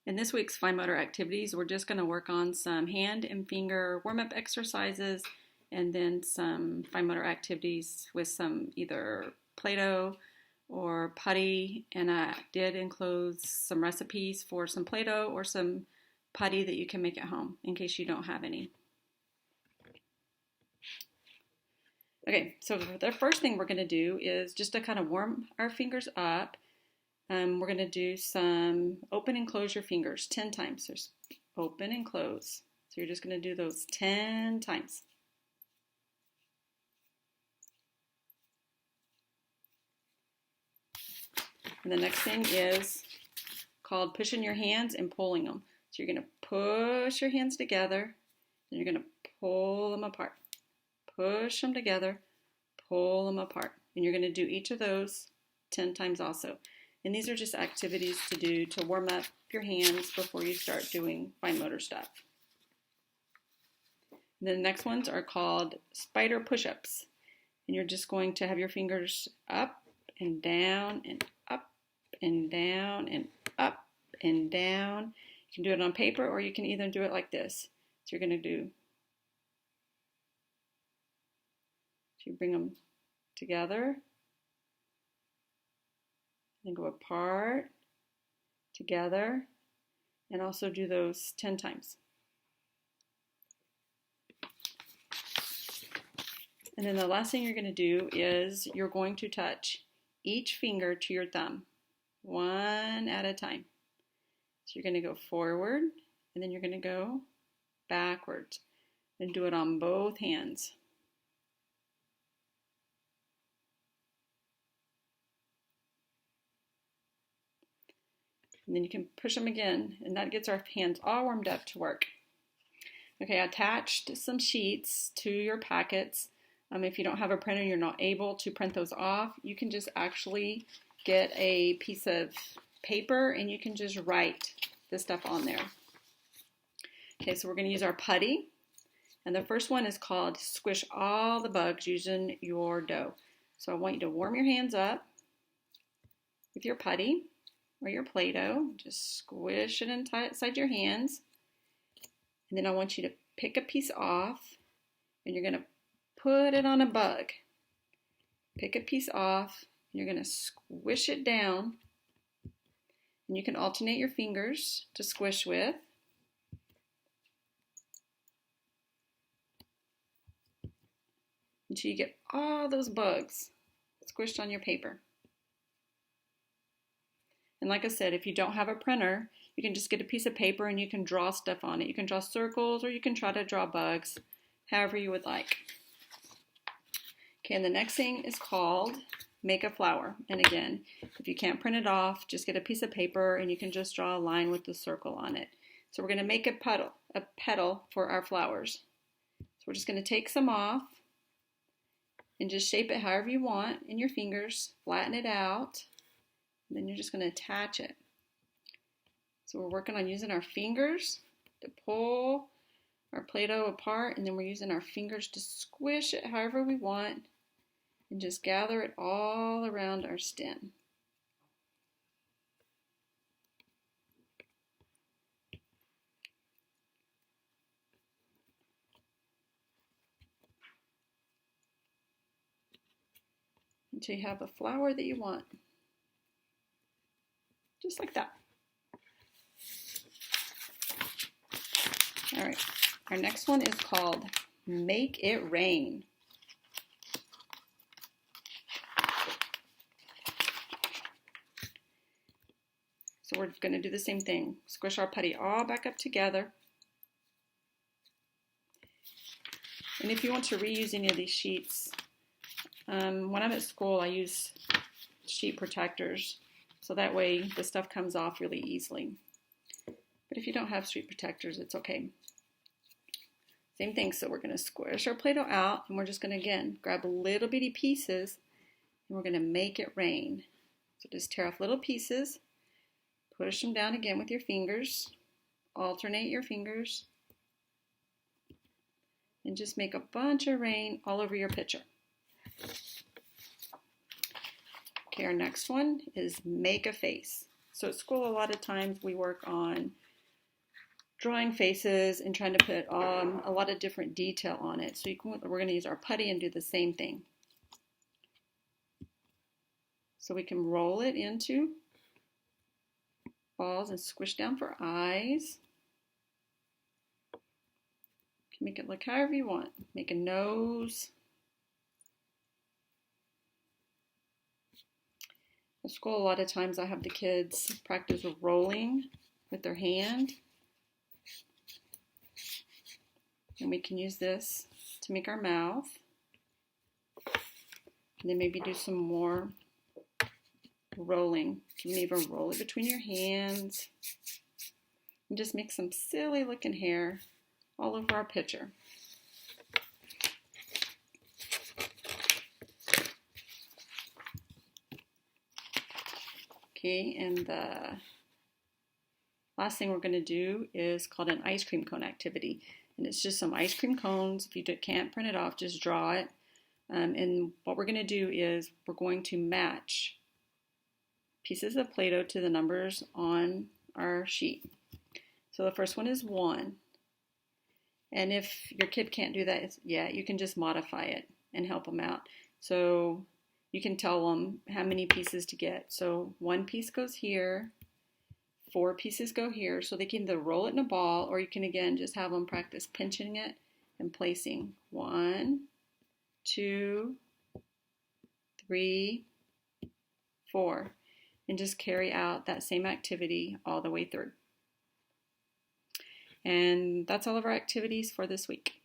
In this week's fine motor activities, we're just going to work on some hand and finger warm-up exercises and then some fine motor activities with some either Play-Doh or putty. And I did enclose some recipes for some Play-Doh or some putty that you can make at home in case you don't have any. Okay, so the first thing we're going to do is just to kind of warm our fingers up. We're going to do some open and close your fingers 10 times. There's open and close. So you're just going to do those 10 times. And the next thing is called pushing your hands and pulling them. So you're going to push your hands together and you're going to pull them apart. Push them together, pull them apart. And you're going to do each of those 10 times also. And these are just activities to do to warm up your hands before you start doing fine motor stuff. And the next ones are called spider push-ups. And you're just going to have your fingers up and down and up and down and up and down. You can do it on paper or you can either do it like this. So you're going to do, so you bring them together. And go apart, together, and also do those 10 times. And then the last thing you're going to do is you're going to touch each finger to your thumb, one at a time. So you're going to go forward, and then you're going to go backwards, and do it on both hands. And then you can push them again, and that gets our hands all warmed up to work. Okay, I attached some sheets to your packets. If you don't have a printer and you're not able to print those off, you can just actually get a piece of paper and you can just write this stuff on there. Okay, so we're going to use our putty. And the first one is called Squish All the Bugs Using Your Dough. So I want you to warm your hands up with your putty or your Play-Doh. Just squish it inside your hands. And then I want you to pick a piece off and you're going to put it on a bug. Pick a piece off and you're going to squish it down. And you can alternate your fingers to squish with. Until you get all those bugs squished on your paper. And like I said, if you don't have a printer, you can just get a piece of paper and you can draw stuff on it. You can draw circles or you can try to draw bugs, however you would like. Okay, and the next thing is called Make a Flower. And again, if you can't print it off, just get a piece of paper and you can just draw a line with the circle on it. So we're going to make a petal for our flowers. So we're just going to take some off and just shape it however you want in your fingers, flatten it out. And then you're just going to attach it. So we're working on using our fingers to pull our Play-Doh apart, and then we're using our fingers to squish it however we want and just gather it all around our stem. Until you have a flower that you want. Just like that. All right, our next one is called Make It Rain. So we're going to do the same thing. Squish our putty all back up together. And if you want to reuse any of these sheets, when I'm at school, I use sheet protectors. So that way the stuff comes off really easily. But if you don't have sheet protectors, it's okay. Same thing, so we're going to squish our Play-Doh out and we're just going to, again, grab little bitty pieces and we're going to make it rain. So just tear off little pieces, push them down again with your fingers, alternate your fingers, and just make a bunch of rain all over your picture. Okay, our next one is make a face. So at school, a lot of times we work on drawing faces and trying to put a lot of different detail on it. So we're going to use our putty and do the same thing. So we can roll it into balls and squish down for eyes. You can make it look however you want. Make a nose. At school, a lot of times I have the kids practice rolling with their hand. And we can use this to make our mouth. And then maybe do some more rolling. You can even roll it between your hands. And just make some silly looking hair all over our picture. Okay, and the last thing we're going to do is called an ice cream cone activity. And it's just some ice cream cones. If you can't print it off, just draw it. And what we're going to do is we're going to match pieces of Play-Doh to the numbers on our sheet. So the first one is 1. And if your kid can't do that yet, you can just modify it and help them out. So you can tell them how many pieces to get. So 1 piece goes here. 4 pieces go here, so they can either roll it in a ball, or you can again just have them practice pinching it and placing 1, 2, 3, 4, and just carry out that same activity all the way through. And that's all of our activities for this week.